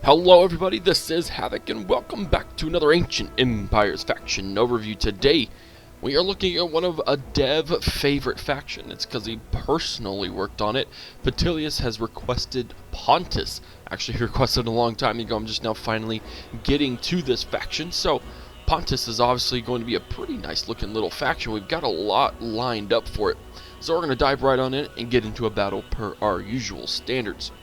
Hello everybody, this is Havoc and welcome back to another Ancient Empires faction overview. Today we are looking at one of a dev favorite faction. It's because he personally worked on it. Petellius has requested Pontus. Actually he requested a long time ago. I'm just now finally getting to this faction. So Pontus is obviously going to be a pretty nice looking little faction. We've got a lot lined up for it. So we're going to dive right on in and get into a battle per our usual standards.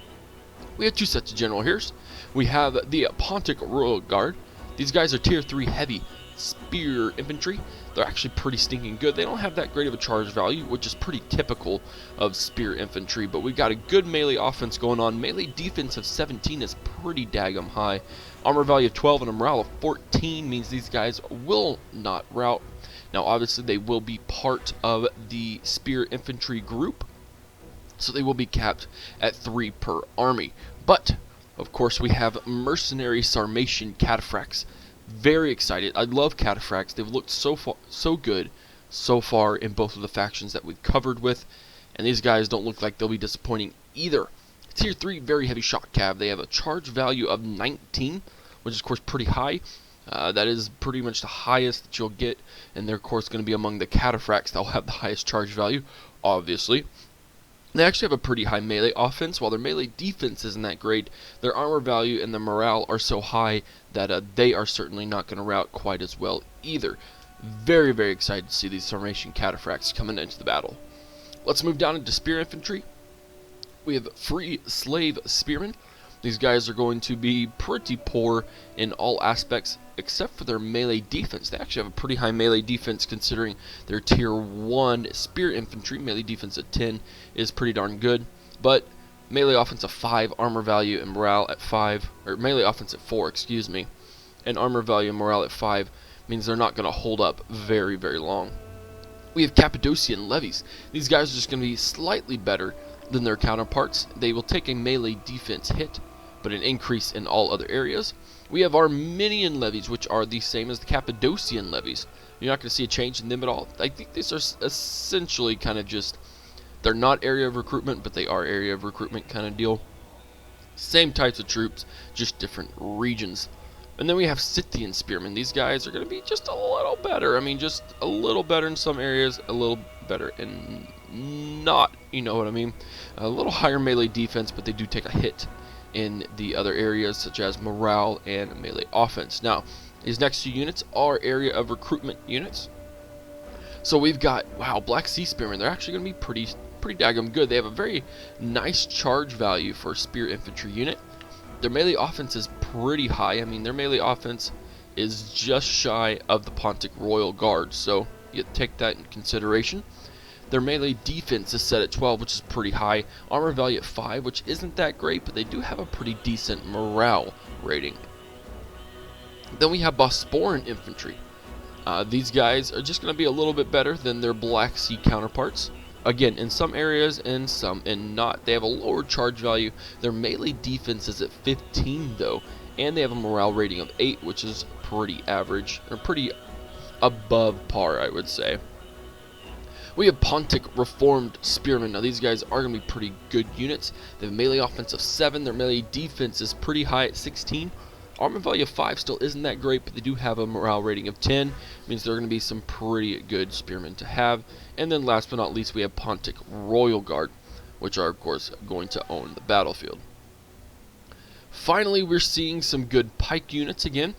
We have two sets of general heroes. We have the Pontic Royal Guard. These guys are tier 3 heavy spear infantry. They're actually pretty stinking good. They don't have that great of a charge value, which is pretty typical of spear infantry, but we've got a good melee offense going on. Melee defense of 17 is pretty daggum high. Armor value of 12 and a morale of 14 means these guys will not rout. Now obviously they will be part of the spear infantry group, so they will be capped at 3 per army. But of course, we have Mercenary Sarmatian Cataphracts. Very excited. I love Cataphracts. They've looked so good so far in both of the factions that we've covered with, and these guys don't look like they'll be disappointing either. Tier 3, very heavy shock cav. They have a charge value of 19, which is of course pretty high. That is pretty much the highest that you'll get, and they're of course going to be among the Cataphracts that will have the highest charge value, obviously. They actually have a pretty high melee offense. While their melee defense isn't that great, their armor value and their morale are so high that they are certainly not going to rout quite as well either. Very, very excited to see these Sarmatian Cataphracts coming into the battle. Let's move down into spear infantry. We have free slave spearmen. These guys are going to be pretty poor in all aspects except for their melee defense. They actually have a pretty high melee defense considering their tier 1 spear infantry. Melee defense at 10 is pretty darn good, but melee offense of 5, armor value and morale at 5, or melee offense at 4, excuse me, and armor value and morale at 5 means they're not going to hold up very, very long. We have Cappadocian Levies. These guys are just going to be slightly better than their counterparts. They will take a melee defense hit, but an increase in all other areas. We have our Minion Levies, which are the same as the Cappadocian Levies. You're not going to see a change in them at all. I think these are essentially kind of just, they're not area of recruitment, but they are area of recruitment kind of deal. Same types of troops, just different regions. And then we have Scythian Spearmen. These guys are going to be just a little better. I mean, just a little better in some areas, a little better in not, you know what I mean. A little higher melee defense, but they do take a hit in the other areas such as morale and melee offense. Now, these next two units are area of recruitment units. So we've got, wow, Black Sea Spearmen. They're actually going to be pretty daggum good. They have a very nice charge value for a spear infantry unit. Their melee offense is pretty high. I mean, their melee offense is just shy of the Pontic Royal Guard, so you take that in consideration. Their melee defense is set at 12, which is pretty high. Armor value at 5, which isn't that great, but they do have a pretty decent morale rating. Then we have Sporran infantry. These guys are just going to be a little bit better than their Black Sea counterparts. Again, in some areas and some and not. They have a lower charge value. Their melee defense is at 15, though, and they have a morale rating of 8, which is pretty average, or pretty above par, I would say. We have Pontic Reformed Spearmen. Now these guys are going to be pretty good units. They have a melee offense of 7. Their melee defense is pretty high at 16. Armor value of 5 still isn't that great, but they do have a morale rating of 10. It means they're going to be some pretty good spearmen to have. And then last but not least, we have Pontic Royal Guard, which are of course going to own the battlefield. Finally, we're seeing some good pike units again.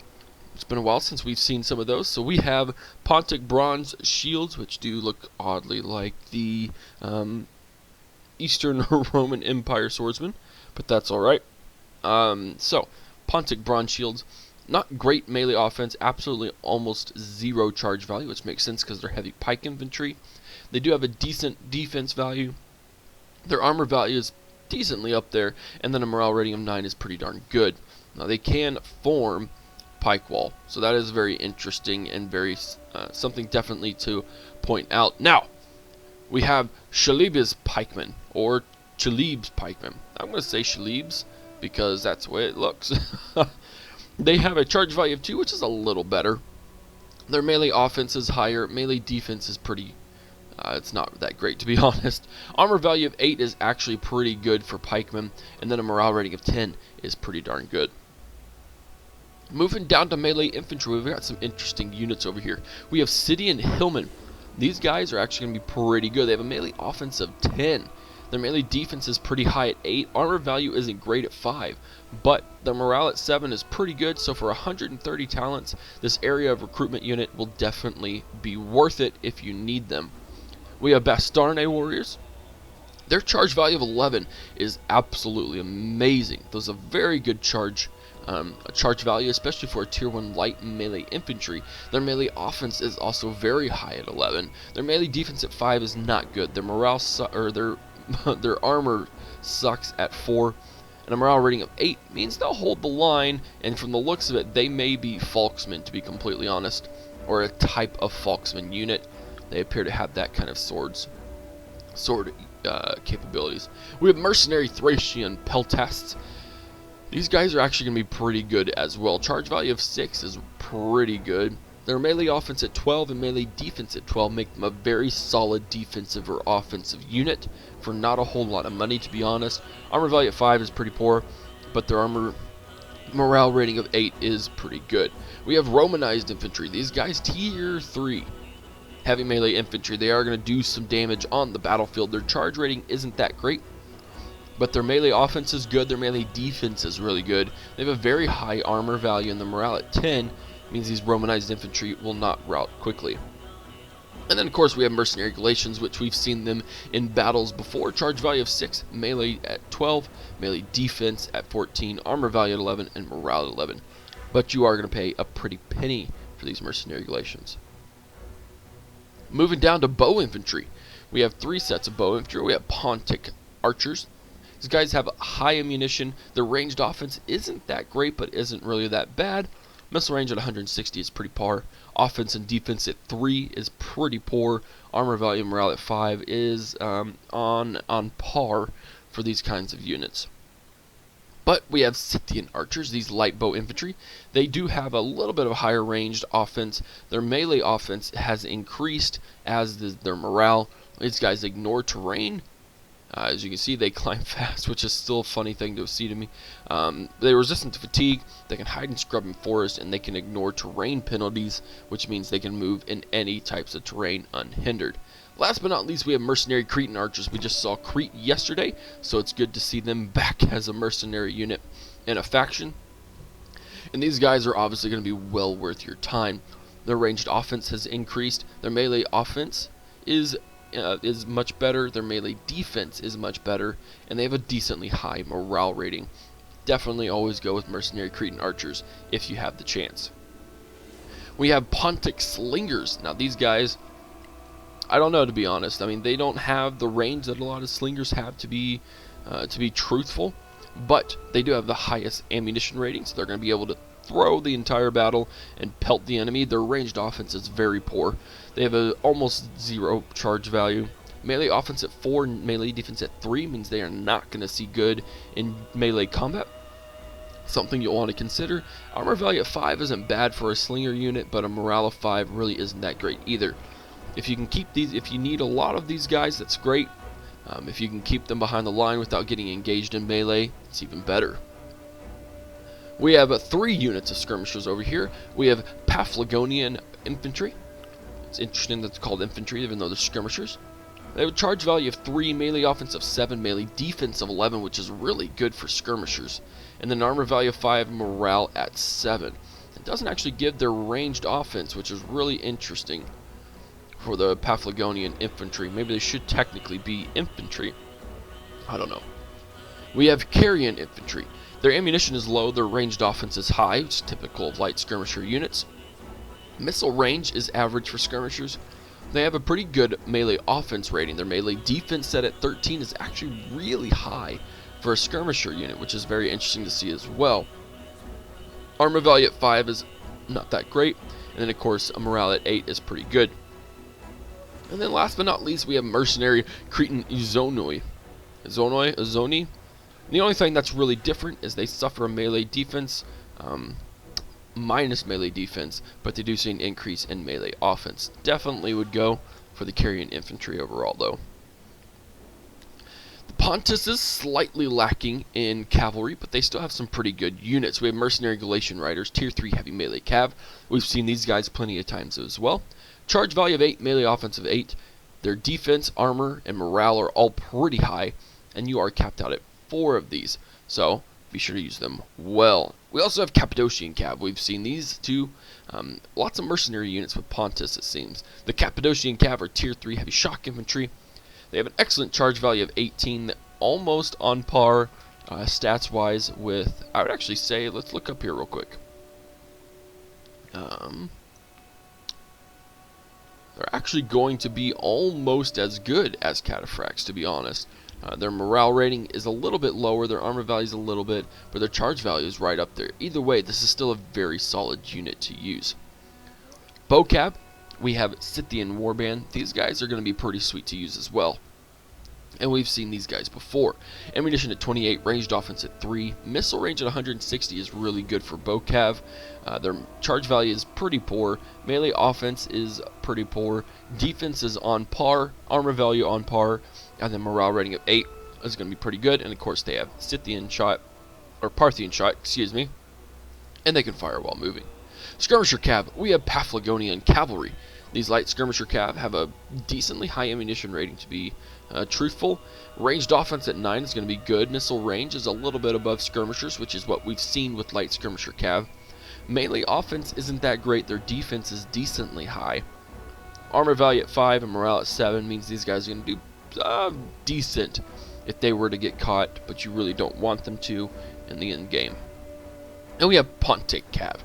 It's been a while since we've seen some of those. So we have Pontic Bronze Shields, which do look oddly like the Eastern Roman Empire swordsmen, but that's alright. So, Pontic Bronze Shields, not great melee offense, absolutely almost 0 charge value, which makes sense because they're heavy pike infantry. They do have a decent defense value. Their armor value is decently up there, and then a morale rating of 9 is pretty darn good. Now, they can form pike wall, so that is very interesting and very something definitely to point out. Now we have Shalib's pikemen, or Chalib's pikemen. I'm going to say Shalib's because that's the way it looks. They have a charge value of 2, which is a little better. Their melee offense is higher. Melee defense is pretty it's not that great, to be honest. Armor value of 8 is actually pretty good for pikemen, and then a morale rating of 10 is pretty darn good. Moving down to melee infantry, we've got some interesting units over here. We have Scythian Hillmen. These guys are actually going to be pretty good. They have a melee offense of 10. Their melee defense is pretty high at 8. Armor value isn't great at 5. But their morale at 7 is pretty good. So for 130 talents, this area of recruitment unit will definitely be worth it if you need them. We have Bastarnae warriors. Their charge value of 11 is absolutely amazing. Those are very good charge value, especially for a tier 1 light melee infantry. Their melee offense is also very high at 11. Their melee defense at 5 is not good. Their morale their armor sucks at 4, and a morale rating of 8 means they'll hold the line, and from the looks of it, they may be Folksmen, to be completely honest, or a type of Folksman unit. They appear to have that kind of sword capabilities. We have Mercenary Thracian Peltasts. These guys are actually going to be pretty good as well. Charge value of 6 is pretty good. Their melee offense at 12 and melee defense at 12 make them a very solid defensive or offensive unit for not a whole lot of money, to be honest. Armor value at 5 is pretty poor, but their armor morale rating of 8 is pretty good. We have Romanized Infantry. These guys tier 3. Heavy melee infantry. They are going to do some damage on the battlefield. Their charge rating isn't that great, but their melee offense is good. Their melee defense is really good. They have a very high armor value, and the morale at 10 means these Romanized infantry will not rout quickly. And then of course we have Mercenary Galatians, which we've seen them in battles before. Charge value of 6, melee at 12, melee defense at 14, armor value at 11, and morale at 11. But you are going to pay a pretty penny for these Mercenary Galatians. Moving down to bow infantry, we have 3 sets of bow infantry. We have Pontic Archers. These guys have high ammunition. Their ranged offense isn't that great, but isn't really that bad. Missile range at 160 is pretty poor. Offense and defense at 3 is pretty poor. Armor value and morale at 5 is on par for these kinds of units. But we have Scythian Archers, these light bow infantry. They do have a little bit of a higher ranged offense. Their melee offense has increased as their morale. These guys ignore terrain. As you can see, they climb fast, which is still a funny thing to see to me. They're resistant to fatigue, they can hide in scrub and forest, and they can ignore terrain penalties, which means they can move in any types of terrain unhindered. Last but not least, we have Mercenary Cretan Archers. We just saw Crete yesterday, so it's good to see them back as a mercenary unit in a faction. And these guys are obviously going to be well worth your time. Their ranged offense has increased. Their melee offense is much better. Their melee defense is much better, and they have a decently high morale rating. Definitely always go with Mercenary Cretan Archers if you have the chance. We have Pontic Slingers. Now these guys, I don't know, to be honest. I mean, they don't have the range that a lot of slingers have to be truthful, but they do have the highest ammunition rating, so they're going to be able to throw the entire battle and pelt the enemy. Their ranged offense is very poor. They have a almost 0 charge value. Melee offense at 4 and melee defense at 3 means they are not going to see good in melee combat. Something you'll want to consider. Armor value at 5 isn't bad for a slinger unit, but a morale of 5 really isn't that great either. If you can keep these, if you need a lot of these guys, that's great. If you can keep them behind the line without getting engaged in melee, it's even better. We have 3 units of skirmishers over here. We have Paflagonian Infantry. It's interesting that it's called infantry, even though they're skirmishers. They have a charge value of 3, melee offense of 7, melee defense of 11, which is really good for skirmishers. And then armor value of 5, morale at 7. It doesn't actually give their ranged offense, which is really interesting for the Paflagonian Infantry. Maybe they should technically be infantry. I don't know. We have Carrion Infantry. Their ammunition is low, their ranged offense is high, which is typical of light skirmisher units. Missile range is average for skirmishers. They have a pretty good melee offense rating. Their melee defense set at 13 is actually really high for a skirmisher unit, which is very interesting to see as well. Armor value at 5 is not that great, and then of course a morale at 8 is pretty good. And then last but not least, we have Mercenary Cretan Uzoni. The only thing that's really different is they suffer a melee defense, minus melee defense, but they do see an increase in melee offense. Definitely would go for the Carrion Infantry overall, though. The Pontus is slightly lacking in cavalry, but they still have some pretty good units. We have Mercenary Galatian Riders, Tier 3 heavy melee cav. We've seen these guys plenty of times as well. Charge value of 8, melee offense of 8. Their defense, armor, and morale are all pretty high, and you are capped out at 4 of these, so be sure to use them well. We also have Cappadocian Cab. We've seen these two. Lots of mercenary units with Pontus, it seems. The Cappadocian Cab are Tier 3 heavy shock infantry. They have an excellent charge value of 18, almost on par stats-wise with, I would actually say, let's look up here real quick. They're actually going to be almost as good as Cataphracts, to be honest. Their morale rating is a little bit lower, their armor value is a little bit, but their charge value is right up there. Either way, this is still a very solid unit to use. Bocab, we have Scythian Warband. These guys are going to be pretty sweet to use as well. And we've seen these guys before. Ammunition at 28, ranged offense at 3, missile range at 160 is really good for Bocav. Their charge value is pretty poor, melee offense is pretty poor, defense is on par, armor value on par, and then morale rating of 8 is going to be pretty good. And of course they have Scythian shot, or Parthian shot, excuse me, and they can fire while moving. Skirmisher Cab, we have Paflagonia and Cavalry. These light skirmisher cav have a decently high ammunition rating to be truthful. Ranged offense at 9 is going to be good. Missile range is a little bit above skirmishers, which is what we've seen with light skirmisher cav. Melee offense isn't that great. Their defense is decently high. Armor value at 5 and morale at 7 means these guys are going to do decent if they were to get caught, but you really don't want them to in the end game. And we have Pontic Cav.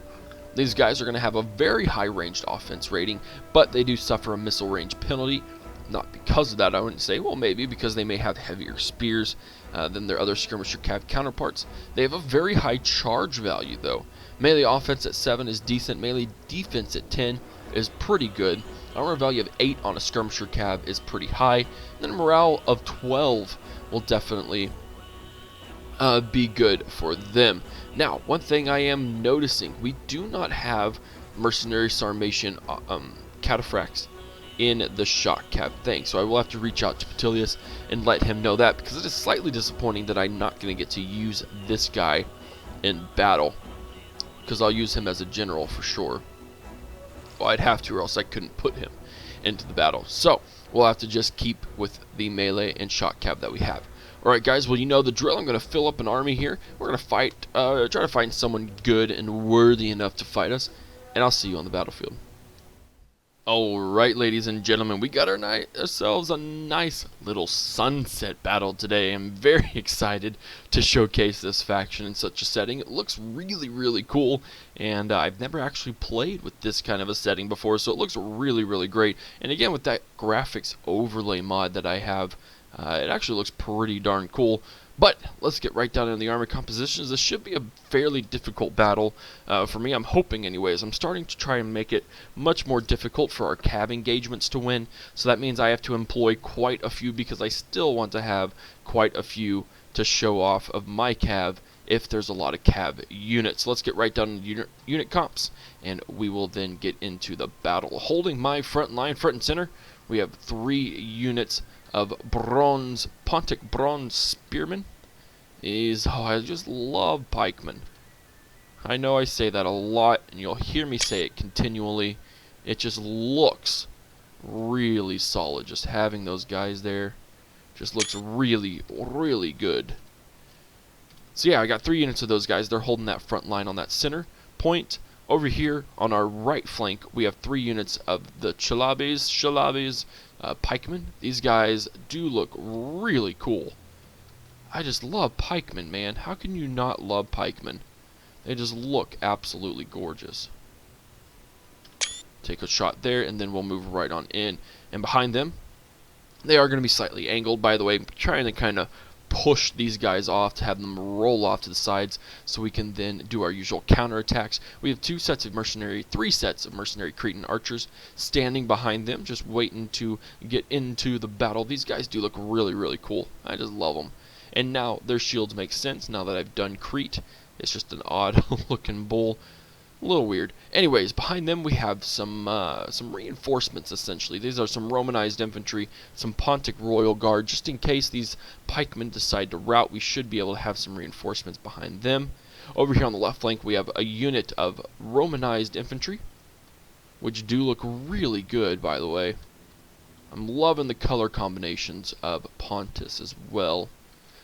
These guys are going to have a very high ranged offense rating, but they do suffer a missile range penalty. Not because of that, I wouldn't say. Well, maybe because they may have heavier spears than their other skirmisher cav counterparts. They have a very high charge value, though. Melee offense at 7 is decent. Melee defense at 10 is pretty good. Armor value of 8 on a skirmisher cav is pretty high. And then morale of 12 will definitely be good for them. Now, one thing I am noticing, we do not have mercenary Sarmatian Cataphracts in the shock cab thing, so I will have to reach out to Petellius and let him know that, because it is slightly disappointing that I'm not going to get to use this guy in battle, because I'll use him as a general for sure. Well, I'd have to, or else I couldn't put him into the battle. So we'll have to just keep with the melee and shock cab that we have. Alright guys, well you know the drill. I'm going to fill up an army here. We're going to fight, try to find someone good and worthy enough to fight us, and I'll see you on the battlefield. Alright ladies and gentlemen, we got ourselves a nice little sunset battle today. I'm very excited to showcase this faction in such a setting. It looks really, really cool, and I've never actually played with this kind of a setting before, so it looks really, really great. And again, with that graphics overlay mod that I have, it actually looks pretty darn cool. But let's get right down into the army compositions. This should be a fairly difficult battle for me. I'm hoping anyways. I'm starting to try and make it much more difficult for our cav engagements to win. So that means I have to employ quite a few, because I still want to have quite a few to show off of my cav if there's a lot of cav units. Let's get right down to unit comps, and we will then get into the battle. Holding my front line, front and center, we have 3 units of Pontic Bronze Spearmen. I just love Pikemen. I know I say that a lot, and you'll hear me say it continually. It just looks really solid. Just having those guys there just looks really, really good. So yeah, I got 3 units of those guys. They're holding that front line on that center point. Over here on our right flank, we have 3 units of the Shalabes, Pikemen. These guys do look really cool. I just love Pikemen, man. How can you not love Pikemen? They just look absolutely gorgeous. Take a shot there, and then we'll move right on in. And behind them, they are going to be slightly angled, by the way. I'm trying to kind of push these guys off to have them roll off to the sides so we can then do our usual counterattacks. We have 3 sets of mercenary Cretan archers standing behind them, just waiting to get into the battle. These guys do look really, really cool. I just love them. And now their shields make sense now that I've done Crete. It's just an odd looking bull. A little weird. Anyways, behind them we have some reinforcements, essentially. These are some Romanized Infantry, some Pontic Royal Guard. Just in case these Pikemen decide to rout, we should be able to have some reinforcements behind them. Over here on the left flank we have a unit of Romanized Infantry, which do look really good, by the way. I'm loving the color combinations of Pontus as well.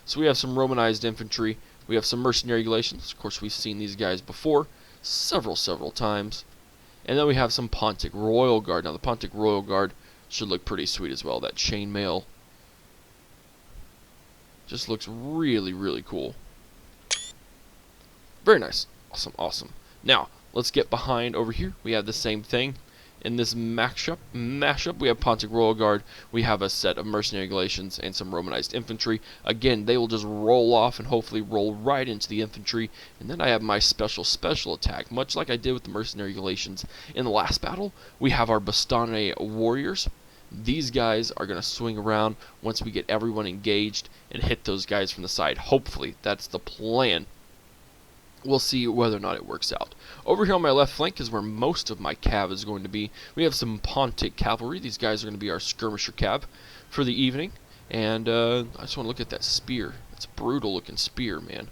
So we have some Romanized Infantry. We have some Mercenary Galatians. Of course, we've seen these guys before several times. And then we have some Pontic Royal Guard. Now, the Pontic Royal Guard should look pretty sweet as well. That chainmail just looks really cool. Very nice. Awesome. Now, let's get behind over here. We have the same thing. In this mashup, we have Pontic Royal Guard, we have a set of Mercenary Galatians, and some Romanized Infantry. Again, they will just roll off and hopefully roll right into the infantry. And then I have my special attack, much like I did with the Mercenary Galatians in the last battle. We have our Bastane Warriors. These guys are going to swing around once we get everyone engaged and hit those guys from the side. Hopefully, that's the plan. We'll see whether or not it works out. Over here on my left flank is where most of my cav is going to be. We have some Pontic Cavalry. These guys are going to be our skirmisher cav for the evening. And I just want to look at that spear. That's a brutal looking spear, man.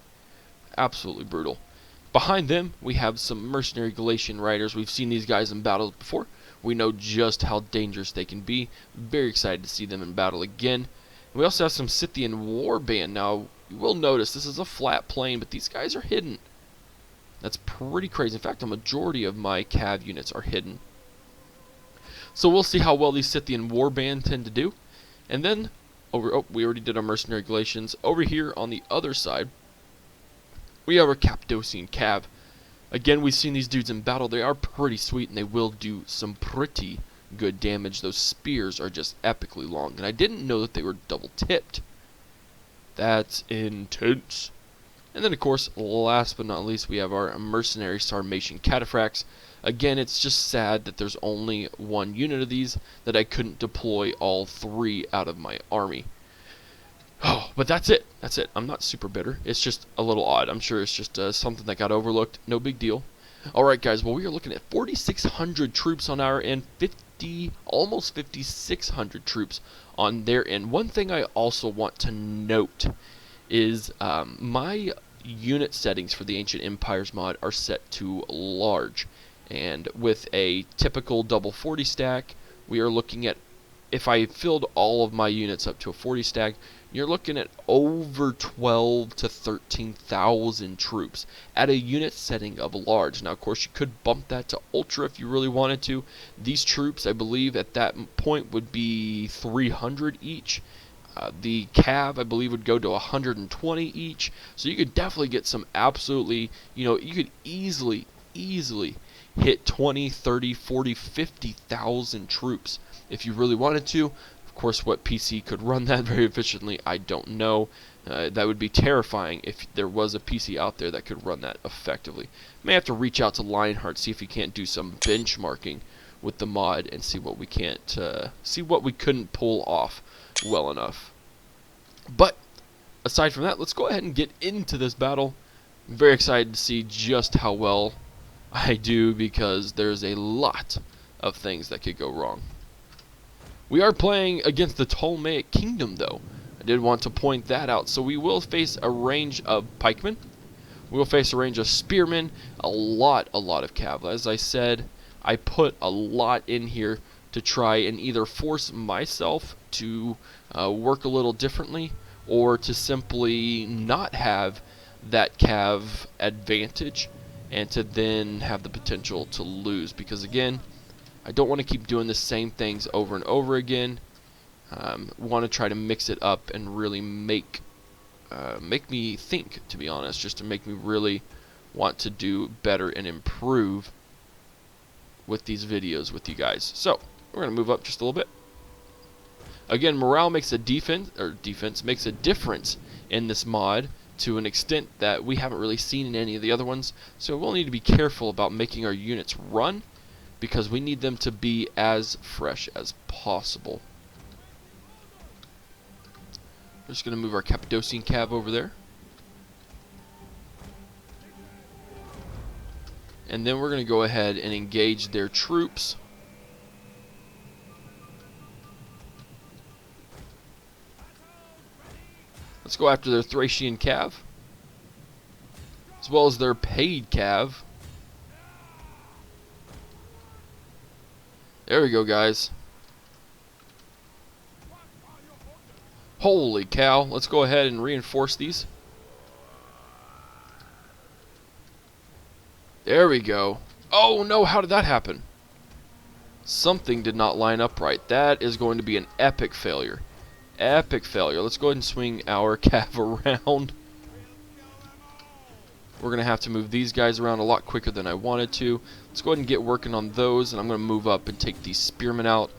Absolutely brutal. Behind them, we have some Mercenary Galatian riders. We've seen these guys in battle before. We know just how dangerous they can be. Very excited to see them in battle again. We also have some Scythian Warband. Now, you will notice this is a flat plain, but these guys are hidden. That's pretty crazy. In fact, a majority of my cav units are hidden. So we'll see how well these Scythian Warband tend to do. And then, we already did our Mercenary Galatians. Over here on the other side, we have our Cappadocian Cab. Again, we've seen these dudes in battle. They are pretty sweet, and they will do some pretty good damage. Those spears are just epically long. And I didn't know that they were double-tipped. That's intense. And then, of course, last but not least, we have our Mercenary Sarmatian Cataphracts. Again, it's just sad that there's only one unit of these, that I couldn't deploy all three out of my army. Oh, but that's it. That's it. I'm not super bitter. It's just a little odd. I'm sure it's just something that got overlooked. No big deal. Alright, guys. Well, we are looking at 4,600 troops on our end. Almost 5,600 troops on their end. One thing I also want to note is my unit settings for the Ancient Empires mod are set to large, and with a typical double 40 stack, we are looking at, if I filled all of my units up to a 40 stack, you're looking at over 12 to 13,000 troops at a unit setting of large. Now, of course, you could bump that to ultra if you really wanted to. These troops, I believe, at that point would be 300 each. The cav, I believe, would go to 120 each. So you could definitely get some absolutely, you could easily hit 20, 30, 40, 50,000 troops if you really wanted to. Of course, what PC could run that very efficiently, I don't know. That would be terrifying if there was a PC out there that could run that effectively. May have to reach out to Lionheart, see if we can't do some benchmarking with the mod and see what we can't, see what we couldn't pull off well enough. But aside from that, let's go ahead and get into this battle. I'm very excited to see just how well I do, because there's a lot of things that could go wrong. We are playing against the Ptolemaic Kingdom, though. I did want to point that out. So we will face a range of pikemen. We will face a range of spearmen. A lot of cav. As I said, I put a lot in here to try and either force myself to work a little differently, or to simply not have that cav advantage and to then have the potential to lose. Because again, I don't want to keep doing the same things over and over again. Want to try to mix it up and really make me think, to be honest, just to make me really want to do better and improve with these videos with you guys. So we're going to move up just a little bit. Again, morale makes a defense makes a difference in this mod to an extent that we haven't really seen in any of the other ones. So we'll need to be careful about making our units run, because we need them to be as fresh as possible. We're just going to move our Cappadocian Cab over there. And then we're going to go ahead and engage their troops. Let's go after their Thracian Cab, as well as their paid Cav. There we go, guys. Holy cow. Let's go ahead and reinforce these. There we go. Oh no, how did that happen? Something did not line up right. That is going to be an epic failure. Epic failure. Let's go ahead and swing our Cav around. We're going to have to move these guys around a lot quicker than I wanted to. Let's go ahead and get working on those, and I'm going to move up and take these Spearmen out.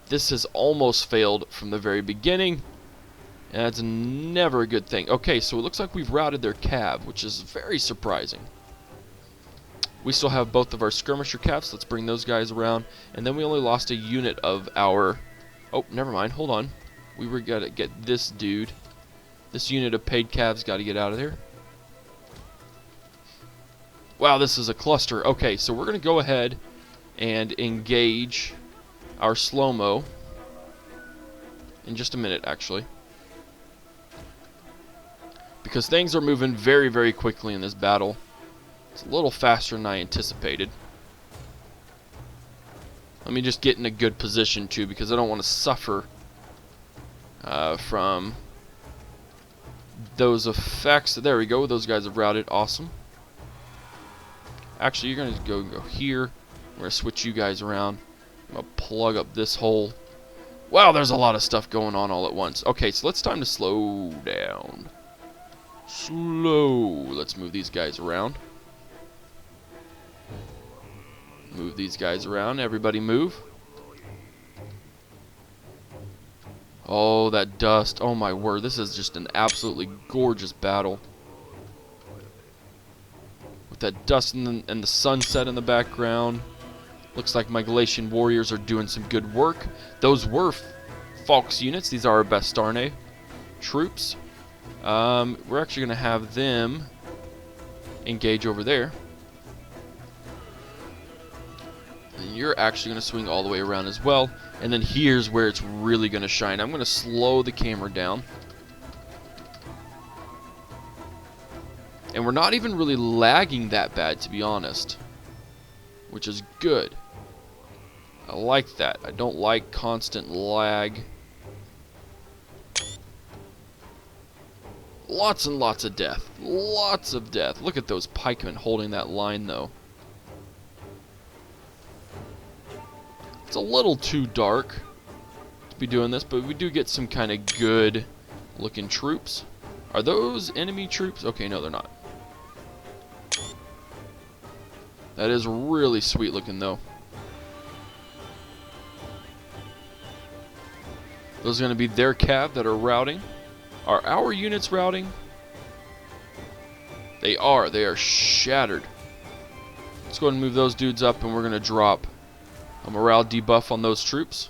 This has almost failed from the very beginning, and that's never a good thing. Okay, so it looks like we've routed their Cav, which is very surprising. We still have both of our skirmisher Cavs. Let's bring those guys around, and then we only lost a unit of our... Oh, never mind. Hold on. We were going to get this dude. This unit of paid Cavs got to get out of there. Wow, this is a cluster. Okay, so we're going to go ahead and engage our slow-mo in just a minute, actually. Because things are moving very, very quickly in this battle. It's a little faster than I anticipated. Let me just get in a good position, too, because I don't want to suffer from those effects. There we go. Those guys have routed. Awesome. Actually, you're going to go here. We're going to switch you guys around. I'm going to plug up this hole. Wow, there's a lot of stuff going on all at once. Okay, so it's time to slow down. Slow. Let's move these guys around. Move these guys around. Everybody move. Oh, that dust. Oh, my word. This is just an absolutely gorgeous battle. With that dust and the sunset in the background. Looks like my Galatian warriors are doing some good work. Those were Falx units. These are our Bastarnae troops. We're actually going to have them engage over there. And you're actually going to swing all the way around as well. And then here's where it's really going to shine. I'm going to slow the camera down. And we're not even really lagging that bad, to be honest. Which is good. I like that. I don't like constant lag. Lots and lots of death. Lots of death. Look at those pikemen holding that line, though. It's a little too dark to be doing this, but we do get some kind of good looking troops. Are those enemy troops? Okay, no, they're not. That is really sweet looking, though. Those are going to be their cav that are routing. Are our units routing? They are. They are shattered. Let's go ahead and move those dudes up, and we're going to drop a morale debuff on those troops.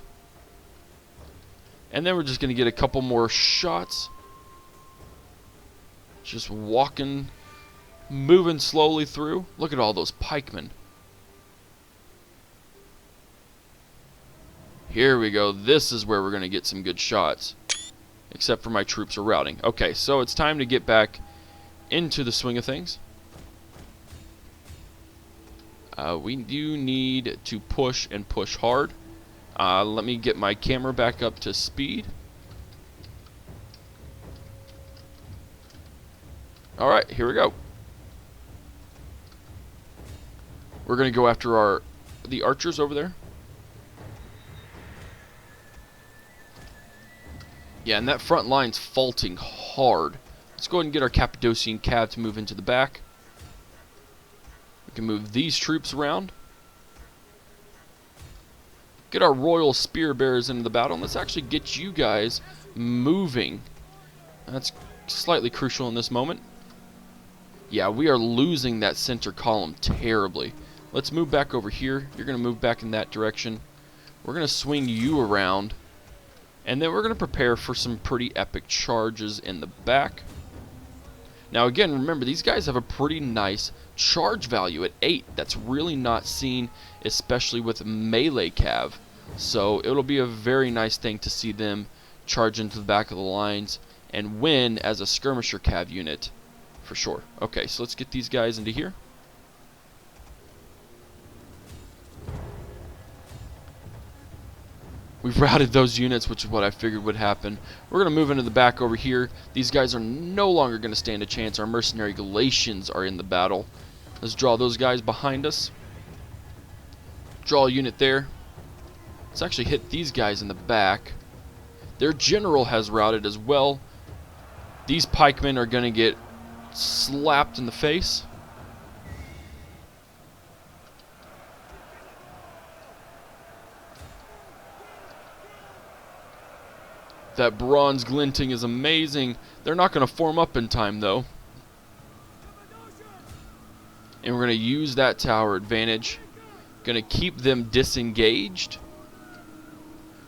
And then we're just going to get a couple more shots. Just walking, moving slowly through. Look at all those pikemen. Here we go. This is where we're going to get some good shots. Except for my troops are routing. Okay, so it's time to get back into the swing of things. We do need to push and push hard. Let me get my camera back up to speed. Alright, here we go. We're going to go after the archers over there. Yeah, and that front line's faulting hard. Let's go ahead and get our Cappadocian Cab to move into the back. We can move these troops around. Get our Royal Spear Bearers into the battle. And let's actually get you guys moving. That's slightly crucial in this moment. Yeah, we are losing that center column terribly. Let's move back over here. You're going to move back in that direction. We're going to swing you around. And then we're going to prepare for some pretty epic charges in the back. Now again, remember, these guys have a pretty nice charge value at 8. That's really not seen, especially with melee cav. So it'll be a very nice thing to see them charge into the back of the lines and win as a skirmisher cav unit, for sure. Okay, so let's get these guys into here. We've routed those units, which is what I figured would happen. We're going to move into the back over here. These guys are no longer going to stand a chance. Our Mercenary Galatians are in the battle. Let's draw those guys behind us. Draw a unit there. Let's actually hit these guys in the back. Their general has routed as well. These pikemen are going to get slapped in the face. That bronze glinting is amazing. They're not going to form up in time, though. And we're going to use that tower advantage. Going to keep them disengaged.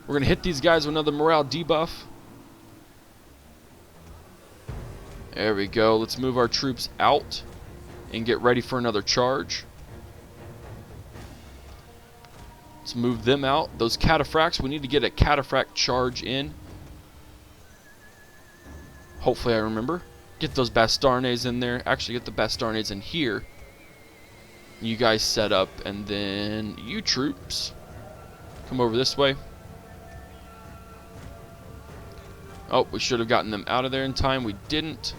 We're going to hit these guys with another morale debuff. There we go. Let's move our troops out and get ready for another charge. Let's move them out. Those Cataphracts, we need to get a Cataphract charge in. Hopefully I remember. Get those Bastarnes in there. Actually, get the Bastarnes in here. You guys set up, and then you troops come over this way. Oh, we should have gotten them out of there in time. We didn't.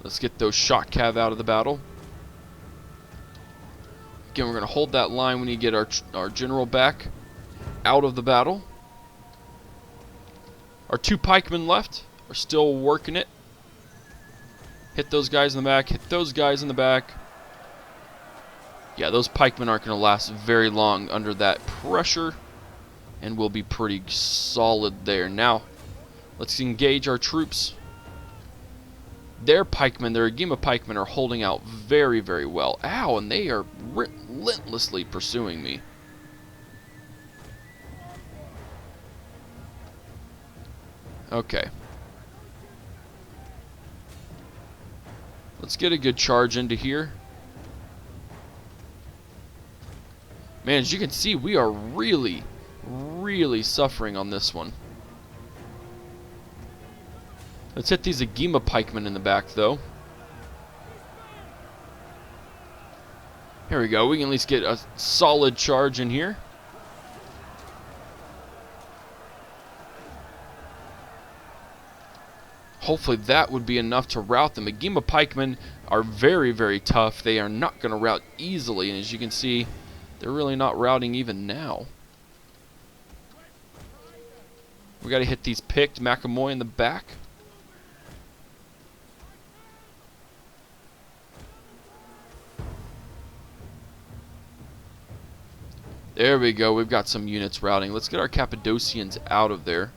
Let's get those shock cav out of the battle. Again, we're going to hold that line. We need to get our general back out of the battle. Our 2 pikemen left are still working it. Hit those guys in the back. Hit those guys in the back. Yeah, those pikemen aren't going to last very long under that pressure. And we'll be pretty solid there. Now, let's engage our troops. Their pikemen, their Agema pikemen, are holding out very, very well. Ow, and they are relentlessly pursuing me. Okay. Let's get a good charge into here. Man, as you can see, we are really suffering on this one. Let's hit these Agema pikemen in the back, though. Here we go. We can at least get a solid charge in here. Hopefully that would be enough to rout them. Agema pikemen are very, very tough. They are not going to rout easily, and as you can see, they're really not routing even now. We got to hit these picked Macamoy in the back. There we go. We've got some units routing. Let's get our Cappadocians out of there.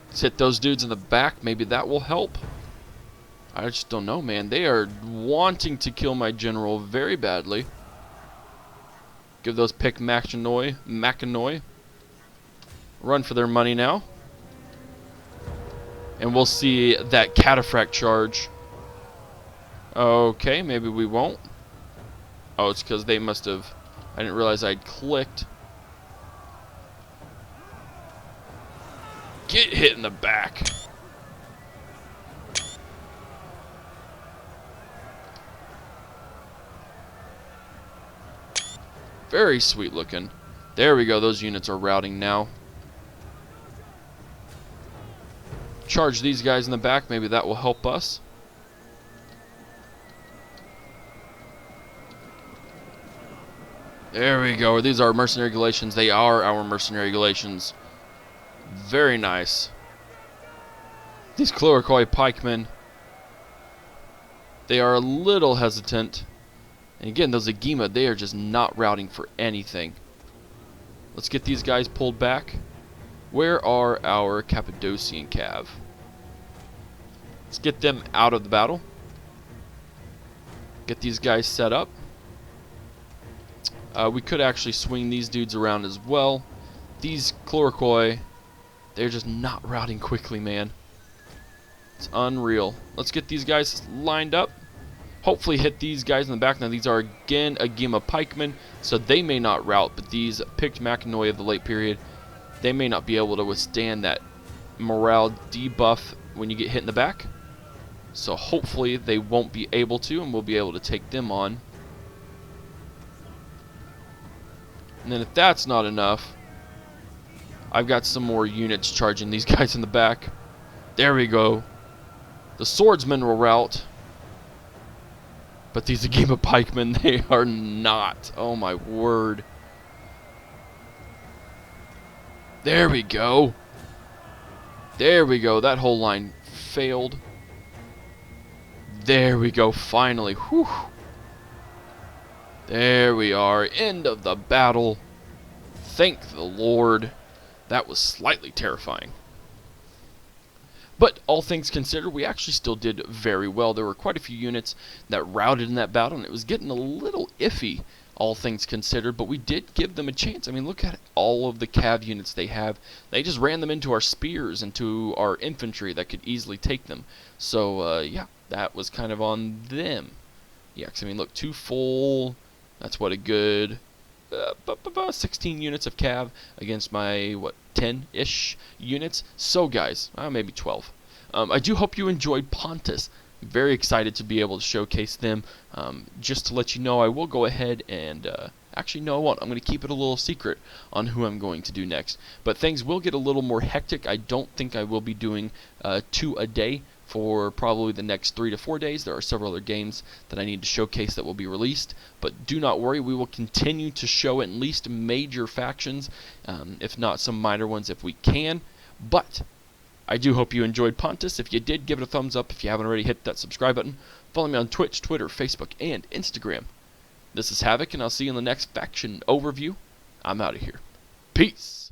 Let's hit those dudes in the back. Maybe that will help. I just don't know, man. They are wanting to kill my general very badly. Give those pick Macanoi. Run for their money now. And we'll see that Cataphract charge. Okay, maybe we won't. Oh, it's because they must have... I didn't realize I'd clicked. Get hit in the back. Very sweet looking. There we go. Those units are routing now. Charge these guys in the back. Maybe that will help us. There we go. These are Mercenary Galatians. They are our Mercenary Galatians. Very nice. These Chlorokoi pikemen, they are a little hesitant. And again, those Agema, they are just not routing for anything. Let's get these guys pulled back. Where are our Cappadocian Cab? Let's get them out of the battle. Get these guys set up. We could actually swing these dudes around as well. these Chlorokoi, they're just not routing quickly, man. It's unreal. Let's get these guys lined up. Hopefully hit these guys in the back. Now these are again a game of pikemen, so they may not rout, but these picked Machinoi of the late period, they may not be able to withstand that morale debuff when you get hit in the back. So hopefully they won't be able to, and we'll be able to take them on. And then if that's not enough, I've got some more units charging these guys in the back. There we go. The swordsmen will rout. But these Agema pikemen, they are not. Oh my word. There we go. There we go. That whole line failed. There we go. Finally. Whew. There we are. End of the battle. Thank the Lord. That was slightly terrifying. But all things considered, we actually still did very well. There were quite a few units that routed in that battle, and it was getting a little iffy, all things considered, but we did give them a chance. I mean, look at all of the cav units they have. They just ran them into our spears, into our infantry that could easily take them. So, yeah, that was kind of on them. Yeah, 'cause, I mean, look, 2 full, that's what a good 16 units of cav against my, what, 10-ish units. So, guys, maybe 12. I do hope you enjoyed Pontus. I'm very excited to be able to showcase them. Just to let you know, I will go ahead and actually, no, I won't. I'm going to keep it a little secret on who I'm going to do next. But things will get a little more hectic. I don't think I will be doing 2 a day for probably the next 3 to 4 days. There are several other games that I need to showcase that will be released. But do not worry, we will continue to show at least major factions, if not some minor ones if we can. But I do hope you enjoyed Pontus. If you did, give it a thumbs up. If you haven't already, hit that subscribe button. Follow me on Twitch, Twitter, Facebook, and Instagram. This is Havoc, and I'll see you in the next faction overview. I'm out of here. Peace!